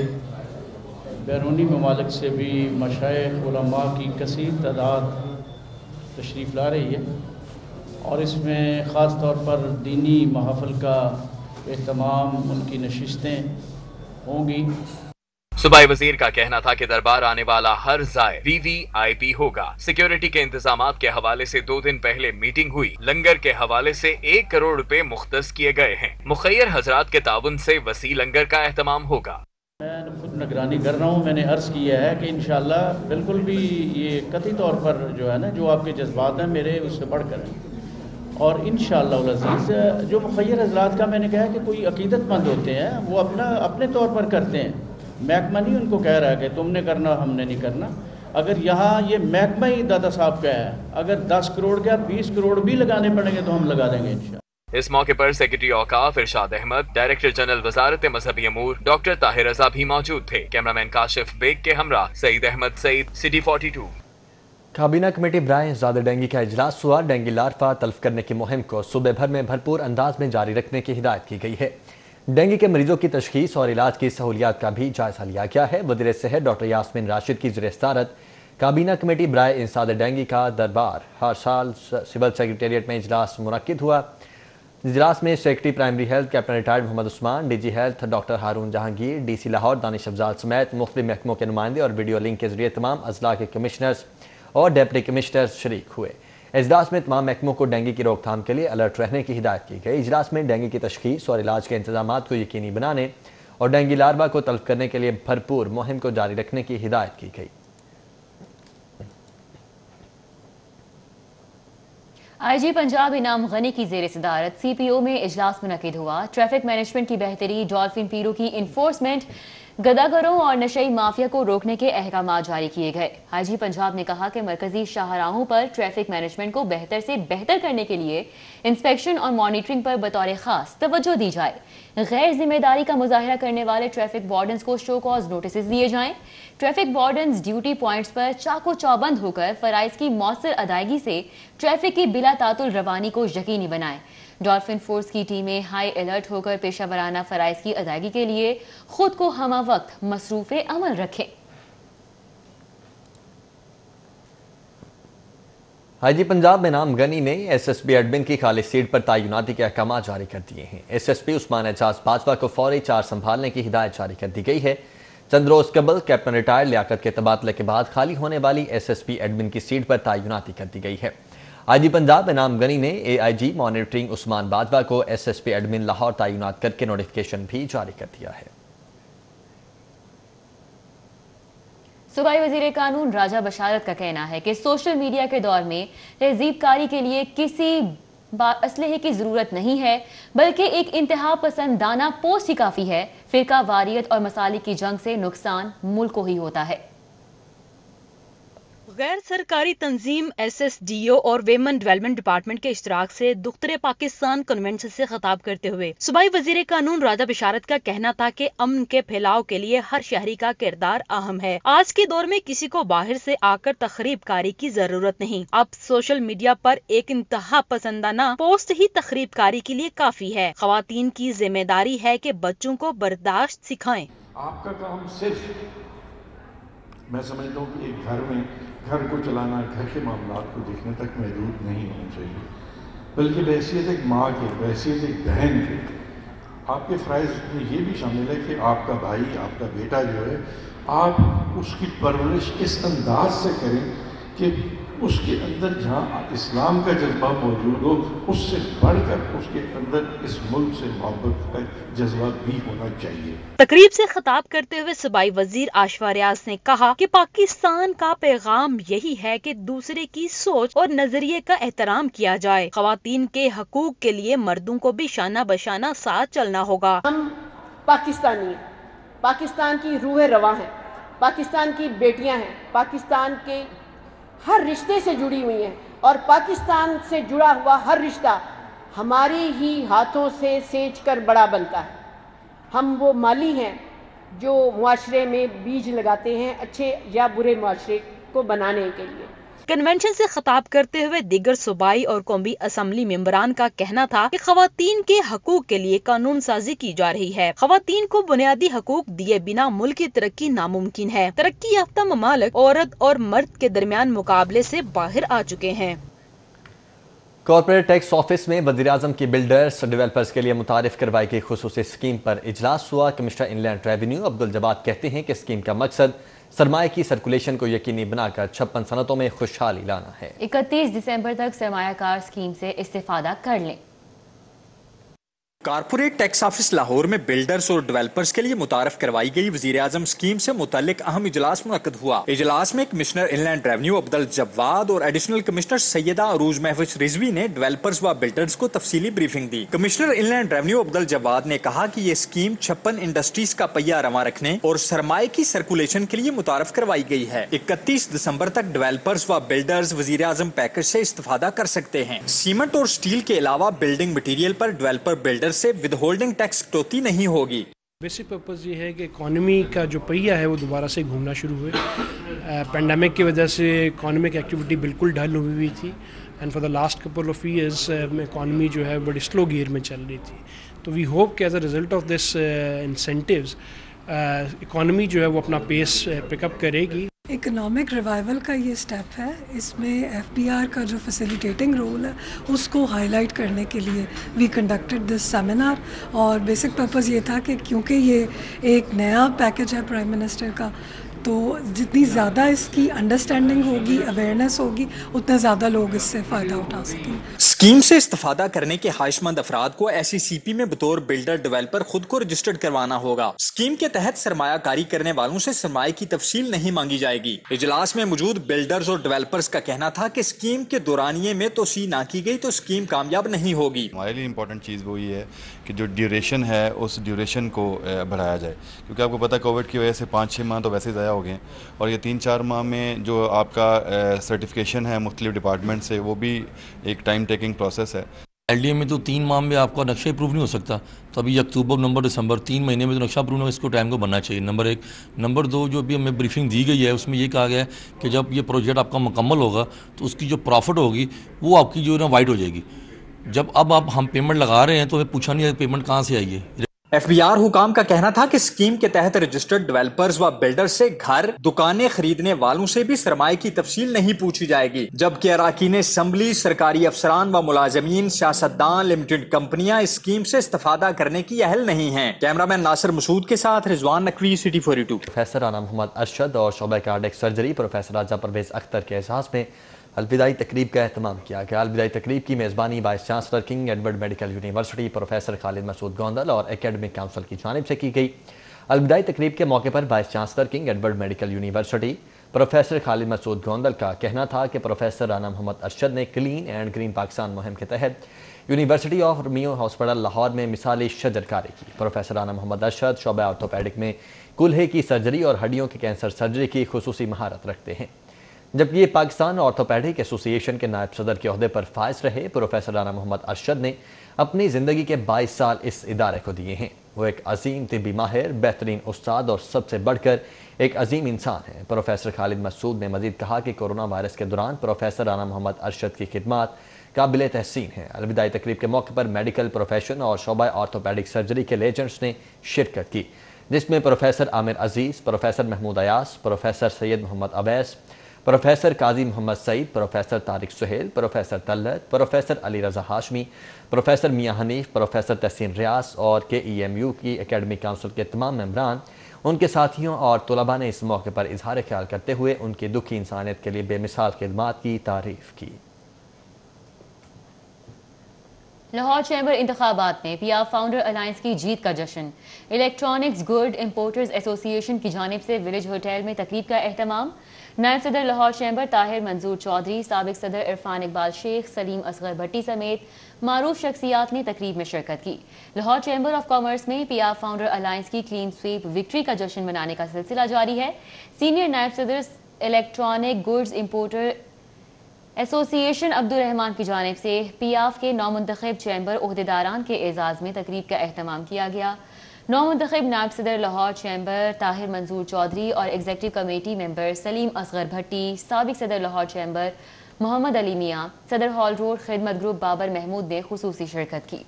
बैरूनी ममालिक से भी मशाइख उलमा की कसीर तादाद तशरीफ़ ला रही है और इसमें ख़ास तौर पर दीनी महफ़िल का एहतमाम, उनकी नशिस्तें होंगी। सूबाई वजीर का कहना था कि दरबार आने वाला हर ज़ायर VVIP होगा। सिक्योरिटी के इंतजामात के हवाले से 2 दिन पहले मीटिंग हुई। लंगर के हवाले से 1 करोड़ रुपए मुख्तस किए गए हैं। मुखैर हजरात के ताउन से वसी लंगर का एहतमाम होगा। मैं खुद निगरानी कर रहा हूँ। मैंने अर्ज़ किया है कि इंशाअल्लाह बिल्कुल भी ये कतई तौर पर जो है ना, जो आपके जज्बात हैं मेरे उससे बढ़कर हैं और इंशाअल्लाह अज़ीज़ जो मुखैर हजरात का मैंने कहा कि कोई अकीदतमंद होते हैं वो अपने तौर पर करते हैं। महकमा नहीं उनको कह रहा है कि तुमने करना हमने नहीं करना। अगर यहाँ ये महकमा ही दादा साहब का है, अगर 10 करोड़ का 20 करोड़ भी लगाने पड़ेंगे तो हम लगा देंगे इंशाअल्लाह। इस मौके पर सेक्रेटरी औकाफ इरशाद अहमद, डायरेक्टर जनरल वजारत मजहबी अमूर डॉक्टर ताहिर रजा भी मौजूद थे। कैमरामैन काशिफ बेग के हमरा सईद अहमद सईद, सिटी 42। काबीना कमेटी बराए ज़्यादा डेंगू का इजलास हुआ। डेंगू लार्वा तल्फ करने की मुहिम को सूबे भर में भरपूर अंदाज में जारी रखने की हिदायत की गई है। डेंगू के मरीजों की तशखीस और इलाज की सहूलियात का भी जायजा लिया गया है। वज़ीर सेहत डॉक्टर यास्मीन राशिद की ज़ेर-ए-सदारत काबीना कमेटी बराए इंसाद डेंगू का दरबार हर साल सिविल सेक्रेटेरिएट में इजलास मुनक्किद हुआ। इजलास में secretary primary health captain retired Mohammad Usman, DG health doctor Haroon Jahangir, DC Lahore Danish Afzal समेत मुख्तलिफ महकमों के नुमाइंदे और वीडियो लिंक के जरिए तमाम अजला के कमिश्नर्स और डिप्टी कमिश्नर्स शरीक हुए। इजलास में तमाम महकमों को डेंगू की रोकथाम के लिए अलर्ट रहने की हिदायत की गई। इजलास में डेंगू की तशखीस और इलाज के इंतजामात को यकीनी बनाने और डेंगू लार्वा को तल्फ करने के लिए भरपूर मुहिम को जारी रखने की हिदायत की गई। IG पंजाब इनाम गनी की ज़ेर सदारत CPO में इजलास मुनक्किद हुआ। ट्रैफिक मैनेजमेंट की बेहतरी, डॉल्फिन पीरों की इन्फोर्समेंट, गदागरों और नशई माफिया को रोकने के अहकाम जारी किए गए। IG पंजाब ने कहा कि मरकजी शाहराहों पर ट्रैफिक मैनेजमेंट को बेहतर से बेहतर करने के लिए इंस्पेक्शन और मॉनिटरिंग पर बतौर खास तवज्जो दी जाए। गैर जिम्मेदारी का मुजाहरा करने वाले ट्रैफिक वार्डन्स को शो कॉज नोटिस दिए जाएं। ट्रैफिक वार्डन्स ड्यूटी पॉइंट्स पर चाको चौबंद होकर फराइज की मौसर अदायगी से ट्रैफिक की बिला तातुल रवानी को यकीनी बनाएं। डॉल्फिन फोर्स की टीमें हाई अलर्ट होकर पेशा वराना फराइज की अदायगी के लिए खुद को हमा वक्त मसरूफ अमल रखें। IG पंजाब इनाम गनी ने SSP एडमिन की खाली सीट पर तैनाती के अहकाम जारी कर दिए हैं। SSP उस्मान एजाज बाजवा को फौरी चार्ज संभालने की हिदायत जारी कर दी गई है। चंद रोज कबल कैप्टन रिटायर्ड लियाकत के तबादले के बाद खाली होने वाली SSP एडमिन की सीट पर तैनाती कर दी गई है। IG पंजाब इनाम गनी ने AIG मॉनिटरिंग उस्मान बाजवा को SSP एडमिन लाहौर तैनात करके नोटिफिकेशन भी जारी कर दिया है। सूबाई वजीर कानून राजा बशारत का कहना है कि सोशल मीडिया के दौर में तहजीबकारी के लिए किसी असलहे की जरूरत नहीं है, बल्कि एक इंतहा पसंदाना पोस्ट ही काफी है। फिरका वारियत और मसालिक की जंग से नुकसान मुल्क को ही होता है। गैर सरकारी तंजीम SSDO और वेमन डेवलपमेंट डिपार्टमेंट के इश्तराक से दुख्तर पाकिस्तान कन्वेंशन से खिताब करते हुए सूबाई वजीर कानून राजा बिशारत का कहना था कि अमन के फैलाव के लिए हर शहरी का किरदार अहम है। आज के दौर में किसी को बाहर से आकर तखरीब कारी की जरूरत नहीं। अब सोशल मीडिया पर एक इंतहा पसंदाना पोस्ट ही तखरीब कारी के लिए काफी है। खवातीन की जिम्मेदारी है कि बच्चों को बर्दाश्त सिखाएं। आपका काम सिर्फ, मैं समझता हूँ कि एक घर में घर को चलाना, घर के मामलात को देखने तक महदूद नहीं होना चाहिए, बल्कि बहैसियत एक माँ के, बहैसियत एक बहन के, आपके फ़राइज़ में ये भी शामिल है कि आपका भाई, आपका बेटा जो है, आप उसकी परवरिश इस अंदाज से करें कि उसके अंदर जहाँ इस्लाम का जज्बा मौजूद हो, उससे बढ़कर उसके अंदर इस मुल्क से मोहब्बत का जज्बा भी होना चाहिए। तकरीब से खिताब करते हुए सूबाई वजीर आशफा रियाज ने कहा कि पाकिस्तान का पैगाम यही है कि दूसरे की सोच और नजरिए का एहतराम किया जाए। खवातीन के हकूक के लिए मर्दों को भी शाना बशाना साथ चलना होगा। हम पाकिस्तानी, पाकिस्तान की रूह रवा हैं, पाकिस्तान की बेटियां हैं, पाकिस्तान के हर रिश्ते से जुड़ी हुई हैं और पाकिस्तान से जुड़ा हुआ हर रिश्ता हमारे ही हाथों से सेंच कर बड़ा बनता है। हम वो माली हैं जो मुआशरे में बीज लगाते हैं अच्छे या बुरे मुआशरे को बनाने के लिए। कन्वेंशन से खिताब करते हुए दीगर सूबाई और कौमी असम्बली मेंबरान का कहना था कि खवातीन के हकूक के लिए कानून साजी की जा रही है। खवातीन को बुनियादी हकूक दिए बिना मुल्क की तरक्की नामुमकिन है। तरक्की याफ्ता ममालिक औरत और मर्द के दरमियान मुकाबले से बाहर आ चुके हैं। कॉर्पोरेट टैक्स ऑफिस में वज़ीर-ए-आज़म की बिल्डर्स डेवलपर्स के लिए मुतारिफ करवाई गई खुसूसी स्कीम पर इजलास हुआ। Commissioner inland revenue Abdul Jawad कहते हैं कि स्कीम का मकसद सरमाए की सर्कुलेशन को यकीनी बनाकर 56 सनतों में खुशहाली लाना है। 31 दिसंबर तक सरमायाकार स्कीम से इस्तेफादा कर लें। कारपोरेट टैक्स ऑफिस लाहौर में बिल्डर्स और डेवलपर्स के लिए मुतारफ करवाई गई वज़ीर-ए-आज़म स्कीम से मुतालिक अहम इजलास मुनक्कद हुआ। इजलास में commissioner inland revenue Abdul Jawad और एडिशनल कमिश्नर सैयदा अरूज महफूज रिजवी ने डेवलपर्स व बिल्डर्स को तफसीली ब्रीफिंग दी। Commissioner inland revenue Abdul Jawad ने कहा कि ये स्कीम 56 इंडस्ट्रीज का पहिया रवा रखने और सरमाए की सर्कुलेशन के लिए मुतारफ करवाई गई है। 31 दिसंबर तक डेवलपर्स व बिल्डर्स वज़ीर-ए-आज़म पैकेज से इस्तेफादा कर सकते हैं। सीमेंट और स्टील के अलावा बिल्डिंग मटीरियल पर डेवलपर बिल्डर से विदहोल्डिंग टैक्स कटौती नहीं होगी। बेसिक पर्पज़ ये है कि इकॉनमी का जो पहिया है वो दोबारा से घूमना शुरू हुए। पेंडेमिक की वजह से इकॉनमिक एक्टिविटी बिल्कुल डल हुई थी and for the last couple of years economy जो है बड़ी स्लो गियर में चल रही थी। तो वी होप कि as a result of this incentives economy जो है वो अपना पेस पिकअप करेगी। इकोनॉमिक रिवाइवल का ये स्टेप है। इसमें FBR का जो फैसिलिटेटिंग रोल है उसको हाईलाइट करने के लिए वी कंडक्टेड दिस सेमिनार और बेसिक पर्पस ये था कि क्योंकि ये एक नया पैकेज है प्राइम मिनिस्टर का, तो जितनी ज़्यादा इसकी अंडरस्टैंडिंग होगी, अवेयरनेस होगी, उतना ज़्यादा लोग इससे फ़ायदा उठा सकेंगे। स्कीम से इस्तेफादा करने के ख्वाहिशमंद अफराद को SECP में बतौर बिल्डर डेवलपर खुद को रजिस्टर्ड करवाना होगा। स्कीम के तहत सरमायाकारी करने वालों से सरमाए की तफसील नहीं मांगी जाएगी। इजलास में मौजूद बिल्डर्स और डेवलपर्स का कहना था कि स्कीम के दौरानिये में तोसी ना की गई तो स्कीम कामयाब नहीं होगी। हमारे लिए इम्पोर्टेंट चीज़ वो ये है कि जो ड्यूरेशन है उस ड्यूरेशन को बढ़ाया जाए, क्योंकि आपको पता है कोविड की वजह से 5-6 माह तो वैसे ज़ाया हो गए और ये 3-4 माह में जो आपका सर्टिफिकेशन है मुख्तलिफ डिपार्टमेंट से वो भी एक टाइम टेकिंग प्रोसेस है। LDA में तो 3 माह में आपका नक्शा अप्रूव नहीं हो सकता, तो अभी अक्टूबर, नवंबर, दिसंबर 3 महीने में तो नक्शा अप्रूव इसको टाइम को बनना चाहिए। नंबर 1। नंबर 2, जो अभी हमें ब्रीफिंग दी गई है उसमें ये कहा गया है कि जब ये प्रोजेक्ट आपका मुकम्मल होगा तो उसकी जो प्रॉफिट होगी वो आपकी जो है ना वाइट हो जाएगी। जब अब आप हम पेमेंट लगा रहे हैं तो हमें पूछा नहीं है पेमेंट कहाँ से आई है। FBR हुकाम का कहना था कि स्कीम के तहत रजिस्टर्ड डेवलपर्स व बिल्डर्स से घर, दुकानें खरीदने वालों से भी सरमाए की तफसील नहीं पूछी जाएगी, जबकि अरकान असम्बली, सरकारी अफसरान व मुलाजमीन, सियासतदान, लिमिटेड कंपनियां इस स्कीम से इस्तेफादा करने की अहल नहीं हैं। कैमरामैन नासिर मसूद के साथ रिजवान नकवी, सिटी 42। प्रोफेसर राना मोहम्मद अरशद और शोबे कार्डियक सर्जरी प्रोफेसर राजा परवेज अख्तर के एजाज़ में अलविदाई तकरीब का एहतमाम किया गया। अलविदाई तकरीब की मेज़बानी vice chancellor King Edward medical university professor Khalid Masood Gondal और एकेडमिक काउंसिल की जानिब से की गई। अलविदाई तकरीब के मौके पर vice chancellor King Edward medical university professor Khalid Masood Gondal का कहना था कि प्रोफेसर राना मोहम्मद अरशद ने क्लीन एंड ग्रीन पाकिस्तान मुहिम के तहत यूनिवर्सिटी ऑफ मियो हॉस्पिटल लाहौर में मिसाली शजरकारी की। प्रोफेसर राना मोहम्मद अरशद शोबा ऑर्थोपेडिक में कुल्हे की सर्जरी और हड्डियों के कैंसर सर्जरी की खुसूसी महारत रखते हैं। जबकि ये पाकिस्तान ऑर्थोपेडिक एसोसिएशन के नायब सदर के ओहदे पर फाइज रहे प्रोफेसर राना मोहम्मद अरशद ने अपनी ज़िंदगी के 22 साल इस इदारे को दिए हैं। वो एक अजीम तिब्बी माहिर, बेहतरीन उस्ताद और सबसे बढ़कर एक अजीम इंसान है। प्रोफेसर खालिद मसूद ने मजीद कहा कि कोरोना वायरस के दौरान प्रोफेसर राना मोहम्मद अरशद की खिदमत काबिल तहसीन है। अलविदाई तकरीब के मौके पर मेडिकल प्रोफेशन और शोबा ऑर्थोपेडिक सर्जरी के लेजेंड्स ने शिरकत की, जिसमें professor Aamir Aziz, professor Mahmood Ayaz, professor Syed Mohammad Awais, professor Qazi Mohammad Saeed, professor Tariq Sohail, professor Tallat, professor Ali Raza Hashmi, professor Mian Hanif, professor Tehseen Riaz और KEMU की एकेडमिक काउंसिल के तमाम मेंबरान, उनके साथियों और तलबा ने इस मौके पर इजहार ख्याल करते हुए उनकी दुखी इंसानियत के लिए बेमिसाल खिदमात की तारीफ की। लाहौर चैम्बर इंतखाबात में PF फाउंडर अलायंस की जीत का जश्न। इलेक्ट्रॉनिक्स गुड इंपोर्टर्स एसोसिएशन की जानिब से विलेज होटल में तकरीब का एहतमाम। नायब सदर लाहौर चैम्बर ताहिर मंजूर चौधरी, साबिक सदर इरफान इकबाल शेख, सलीम असगर भट्टी समेत मारूफ शख्सियात ने तकरीब में शिरकत की। लाहौर चैम्बर ऑफ कॉमर्स में PF फाउंडर अलायंस की क्लीन स्वीप विक्ट्री का जश्न मनाने का सिलसिला जारी है। सीनियर नायब सदर electronic goods importer association Abdul Rahman की जानिब से PF के नौमुंतखब चैम्बर ओहदेदारान के एजाज़ में तकरीब का एहतमाम किया गया। नौमुंतखब नायब सदर लाहौर चैम्बर ताहिर मंजूर चौधरी और executive committee member Saleem Asghar Bhatti, साबिक सदर लाहौर चैम्बर मोहम्मद अली मियाँ, सदर Hall Road Khidmat group Babar Mahmood ने खुसूसी शिरकत की।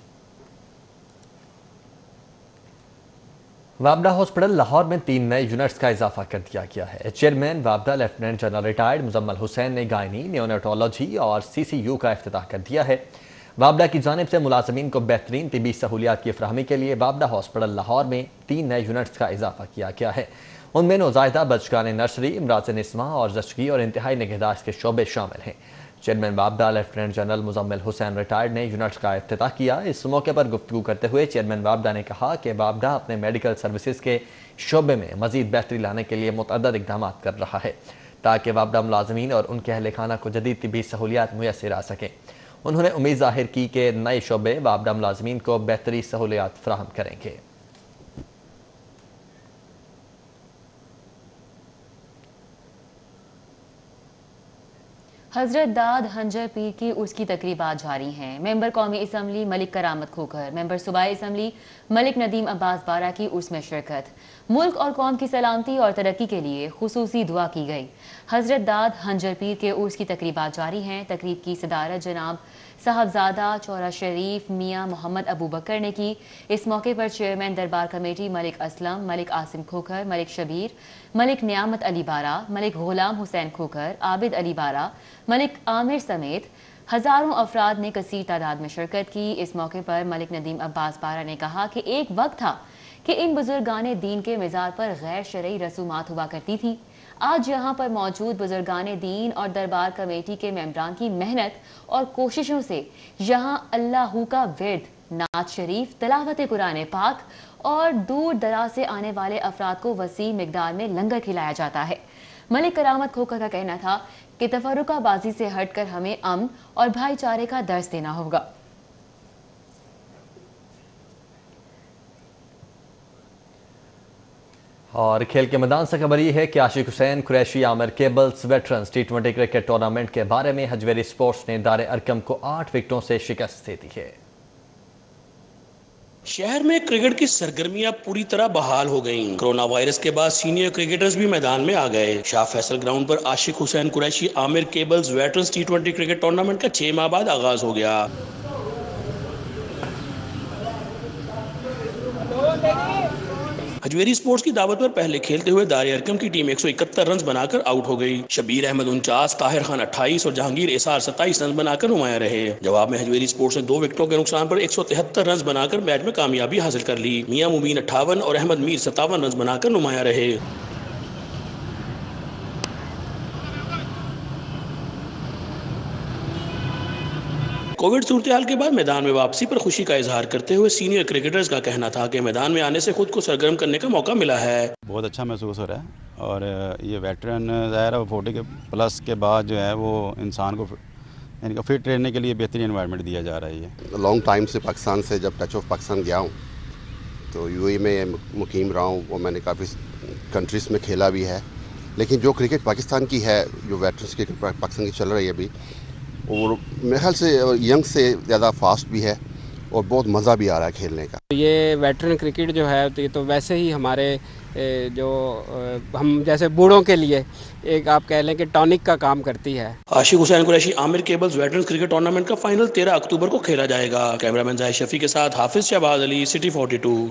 वाबडा हॉस्पिटल लाहौर में 3 नए यूनिट्स का इजाफा कर दिया गया है। चेयरमैन वाबडा lieutenant general retired Muzammil Hussain ने गायनी, नियोनेटोलॉजी और CCU का इफ्तिताह कर दिया है। वाबडा की जानिब से मुलाजमीन को बेहतरीन तिबी सहूलियात की फराहमी के लिए वाबडा हॉस्पिटल लाहौर में 3 नए यूनिट्स का इजाफा किया गया है। उनमें नौज़ायदा, बचकाने नर्सरी, इमराज निस्मा और जचगी और इंतहाई निगहदाश्त के शोबे शामिल हैं। चेयरमैन वाबडा lieutenant general Muzammil Hussain retired ने यूनिट्स का इफ्तिताह किया। इस मौके पर गुफ्तगू करते हुए चेयरमैन वाबडा ने कहा कि वाबडा अपने मेडिकल सर्विसेज के शोबे में मजीद बेहतरी लाने के लिए मुतअद्दिद इक़दाम कर रहा है ताकि वाबडा मुलाजमीन और उनके अहल खाना को जदीद तिबी सहूलियात मुयस्सर आ सकें। उन्होंने उम्मीद जाहिर की कि नए शोबे वाबडा मुलाजमीन को बेहतरी सहूलियात फराहम करेंगे। हजरत दाद हंजर पीर की उर्स की तकरीबात जारी हैं। मेंबर कौमी असम्बली मलिक करामत खोखर, मेंबर सूबाई असम्बली मलिक नदीम अब्बास बारा की उर्स में शिरकत। मुल्क और कौम की सलामती और तरक्की के लिए खुसूसी दुआ की गई। हजरत दाद हंजर पीर के उर्स की तकरीबात जारी हैं। तकरीब की सदारत जनाब साहबजादा चौरा शरीफ मियाँ मोहम्मद अबू बकर ने की। इस मौके पर चेयरमैन दरबार कमेटी मलिक असलम, मलिक आसिम खोखर, मलिक शबीर, मलिक नियामत अली बारा, मलिक गुलाम हुसैन खोखर, आबिद अली बारा, मलिक आमिर समेत हजारों अफराद ने कसीर तादाद में शिरकत की। इस मौके पर मलिक नदीम अब्बास बारा ने कहा कि एक वक्त था कि इन बुजुर्गाने दीन के मिज़ार पर गैर शरई रसूमात हुआ करती थी। आज यहाँ पर मौजूद बुजुर्गाने दीन और दरबार कमेटी के मेंबरान की मेहनत और कोशिशों से यहाँ अल्लाहू का विर्द, नात शरीफ, तिलावत कुरान पाक और दूर दराज से आने वाले अफराद को वसी मिकदार में लंगर खिलाया जाता है। मलिक करामत खोखर का कहना था कि तफर्रुकाबाजी से हटकर हमें अमन और भाईचारे का दर्स देना होगा। और खेल के मैदान से खबर यह है कि Ashiq Hussain Qureshi Aamir cables veterans T20 cricket tournament के बारे में हजवेरी स्पोर्ट्स ने दारे अरकम को 8 विकेटों से शिकस्त दे दी है। शहर में क्रिकेट की सरगर्मियां पूरी तरह बहाल हो गईं। कोरोना वायरस के बाद सीनियर क्रिकेटर्स भी मैदान में आ गए। शाह फैसल ग्राउंड पर Ashiq Hussain Qureshi Aamir cables veterans T20 cricket tournament का 6 माह बाद आगाज हो गया। हजवेरी स्पोर्ट्स की दावत पर पहले खेलते हुए दारे अरकम की टीम 171 रन बनाकर आउट हो गई। शबीर अहमद 49, ताहिर खान 28 और जहांगीर एसार 27 रन बनाकर नुमाया रहे। जवाब में हजवेरी स्पोर्ट्स ने 2 विकेटों के नुकसान पर 173 रन बनाकर मैच में कामयाबी हासिल कर ली। मियां मुबीन 58 और अहमद मीर 57 रन बनाकर नुमाया रहे। कोविड सूरत के बाद मैदान में वापसी पर खुशी का इजहार करते हुए सीनियर क्रिकेटर्स का कहना था कि मैदान में आने से खुद को सरगर्म करने का मौका मिला है। बहुत अच्छा महसूस हो रहा है और ये वेटरन ज़ाहिर है 40+ के बाद जो है वो इंसान को यानी कि फिट रहने के लिए बेहतरीन एनवायरनमेंट दिया जा रहा है। लॉन्ग टाइम से पाकिस्तान से जब टच ऑफ पाकिस्तान गया हूँ तो UAE में मुकीम रहा हूँ और मैंने काफ़ी कंट्रीज़ में खेला भी है लेकिन जो क्रिकेट पाकिस्तान की है, जो वेटरन्स क्रिकेट पाकिस्तान की चल रही है अभी, और मेरे ख्याल से यंग से ज़्यादा फास्ट भी है और बहुत मज़ा भी आ रहा है खेलने का। ये वेटरन क्रिकेट जो है तो वैसे ही हमारे जो हम जैसे बूढ़ों के लिए एक आप कह लें कि टॉनिक का काम करती है। Ashiq Hussain Qureshi, Aamir cables veterans cricket tournament का फाइनल 13 अक्टूबर को खेला जाएगा। कैमरामैन जाहिद शफी के साथ हाफिज शहबाज अली, सिटी 42।